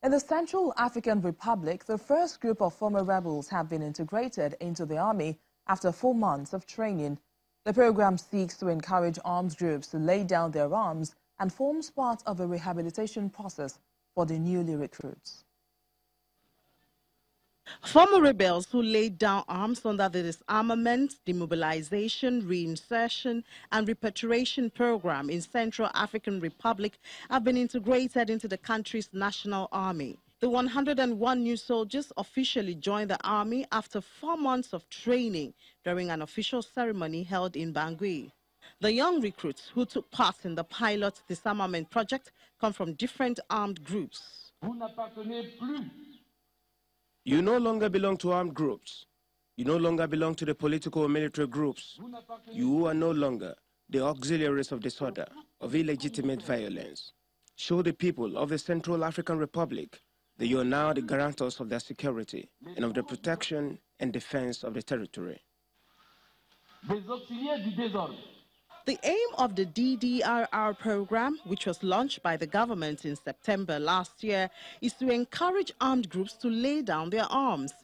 In the Central African Republic, the first group of former rebels have been integrated into the army after 4 months of training. The program seeks to encourage armed groups to lay down their arms and forms part of a rehabilitation process for the newly recruits. Former rebels who laid down arms under the disarmament, demobilization, reinsertion and repatriation program in Central African Republic have been integrated into the country's national army. The 101 new soldiers officially joined the army after 4 months of training during an official ceremony held in Bangui. The young recruits who took part in the pilot disarmament project come from different armed groups. You no longer belong to armed groups. You no longer belong to the political or military groups. You are no longer the auxiliaries of disorder, of illegitimate violence. Show the people of the Central African Republic that you are now the guarantors of their security and of the protection and defense of the territory. The aim of the DDRR program, which was launched by the government in September last year, is to encourage armed groups to lay down their arms.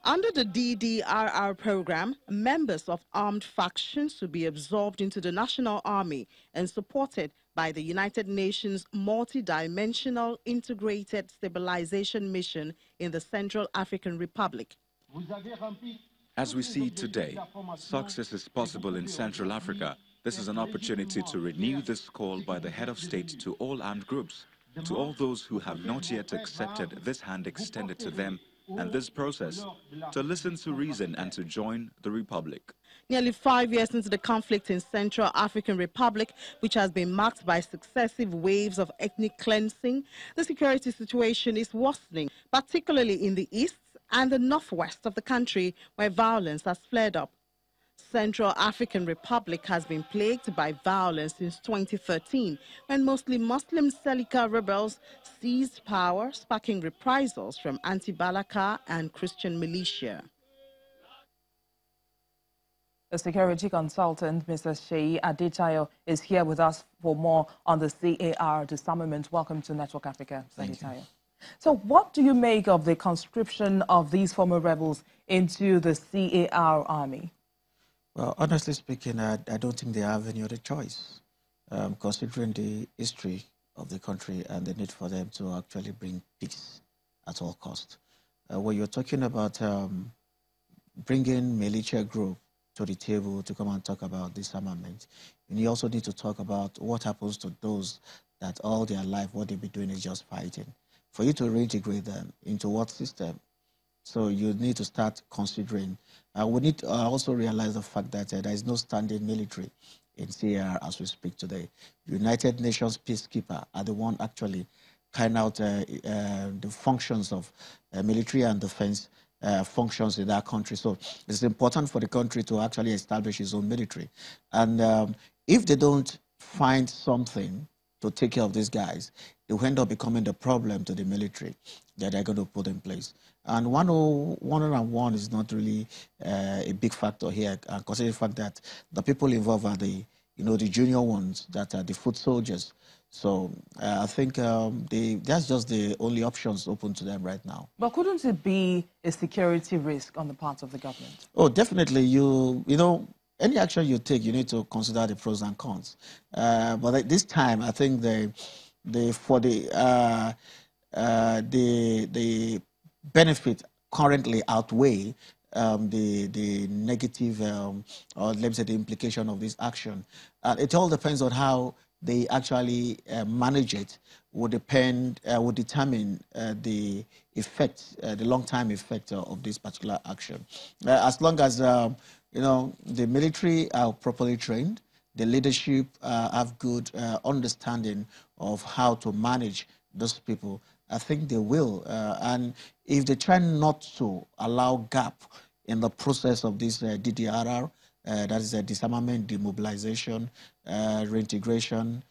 Under the DDRR program, members of armed factions will be absorbed into the national army and supported by the United Nations multi-dimensional integrated stabilization mission in the Central African Republic. As we see today, success is possible in Central Africa. This is an opportunity to renew this call by the head of state to all armed groups, to all those who have not yet accepted this hand extended to them and this process, to listen to reason and to join the Republic. Nearly 5 years into the conflict in Central African Republic, which has been marked by successive waves of ethnic cleansing, the security situation is worsening, particularly in the east and the northwest of the country, where violence has flared up. Central African Republic has been plagued by violence since 2013, when mostly Muslim Seleka rebels seized power, sparking reprisals from anti-Balaka and Christian militia. The security consultant, Mr. Sheyi Adetayo, is here with us for more on the C.A.R. disarmament. Welcome to Network Africa, Adetayo. So what do you make of the conscription of these former rebels into the C.A.R. army? Well, honestly speaking, I don't think they have any other choice, considering the history of the country and the need for them to actually bring peace at all costs. When you're talking about bringing militia group to the table to come and talk about disarmament, and you also need to talk about what happens to those that all their life, what they've been doing is just fighting. For you to reintegrate them into what system? So you need to start considering. We need to also realize the fact that there is no standing military in C.A.R. as we speak today. United Nations peacekeeper are the one actually carrying out the functions of military and defense functions in that country. So it's important for the country to actually establish its own military. And if they don't find something to take care of these guys, they will end up becoming the problem to the military that they're going to put in place. And 101 is not really a big factor here, considering the fact that the people involved are the junior ones, that are the foot soldiers. So I think that's just the only options open to them right now. But couldn't it be a security risk on the part of the government? Oh, definitely. Any action you take, you need to consider the pros and cons. But at this time, I think the benefit currently outweigh the negative, or let me say the implication of this action. It all depends on how they actually manage it. Would determine the effect, the long-term effect of this particular action. As long as the military are properly trained, the leadership have good understanding of how to manage those people, I think they will. And if they try not to allow gap in the process of this DDRR, that is a disarmament, demobilization, reintegration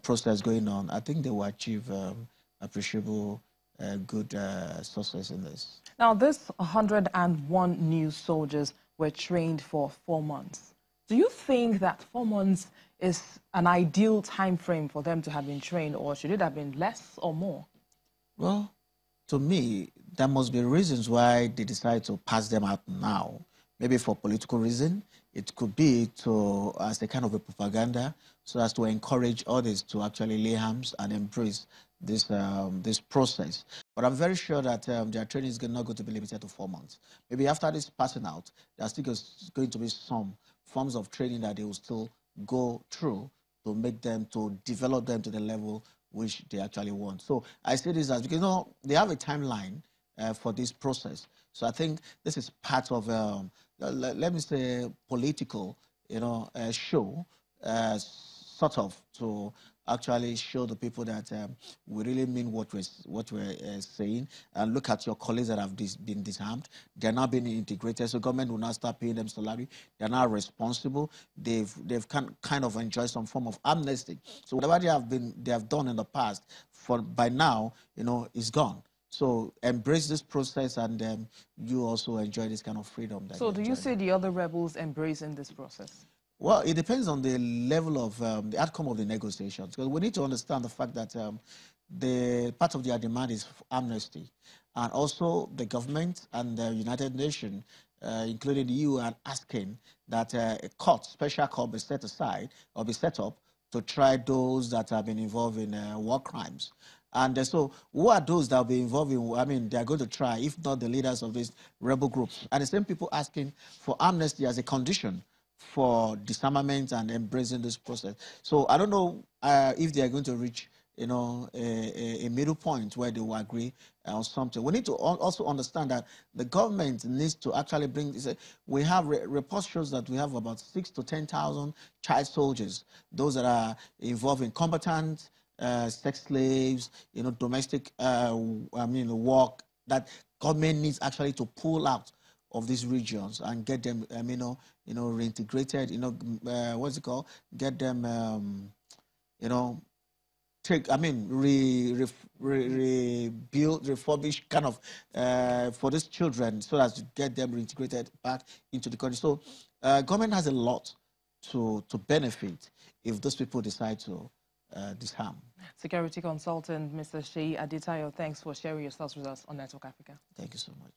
process going on, I think they will achieve appreciable good success in this. Now, this 101 new soldiers were trained for 4 months. Do you think that 4 months is an ideal time frame for them to have been trained, or should it have been less or more? Well, to me, there must be reasons why they decide to pass them out now. Maybe for political reason. It could be to as a kind of a propaganda, so as to encourage others to actually lay hands and embrace this this process. But I'm very sure that their training is not going to be limited to 4 months. Maybe after this passing out, there's still going to be some forms of training that they will still go through to make them, to develop them to the level which they actually want. So I say this as, because you know, they have a timeline for this process. So I think this is part of, let me say, political, you know, show, sort of, to actually show the people that we really mean what we're saying. And look at your colleagues that have been disarmed. They're now being integrated, so government will now start paying them salary. They're now responsible. They've kind of enjoyed some form of amnesty. So whatever they have done in the past, by now, you know, is gone. So embrace this process, and you also enjoy this kind of freedom. So do you see the other rebels embracing this process? Well, it depends on the level of the outcome of the negotiations, because we need to understand the fact that the part of their demand is amnesty, and also the government and the United Nations, including the EU, are asking that a court, special court, be set aside or be set up to try those that have been involved in war crimes. And so who are those that will be involved in, I mean, they are going to try, if not the leaders of these rebel groups. And the same people asking for amnesty as a condition for disarmament and embracing this process. So I don't know if they are going to reach, you know, a middle point where they will agree on something. We need to also understand that the government needs to actually bring this. We have reports shows that we have about 6,000 to 10,000 child soldiers, those that are involved in combatant, sex slaves, you know, domestic, work, that government needs actually to pull out of these regions and get them, reintegrated, what's it called? Get them, rebuild, refurbish, kind of, for these children, so as to get them reintegrated back into the country. So government has a lot to benefit if those people decide to disarm. Security consultant Mr. Sheyi Adetayo, thanks for sharing your thoughts with us on Network Africa. Thank you so much.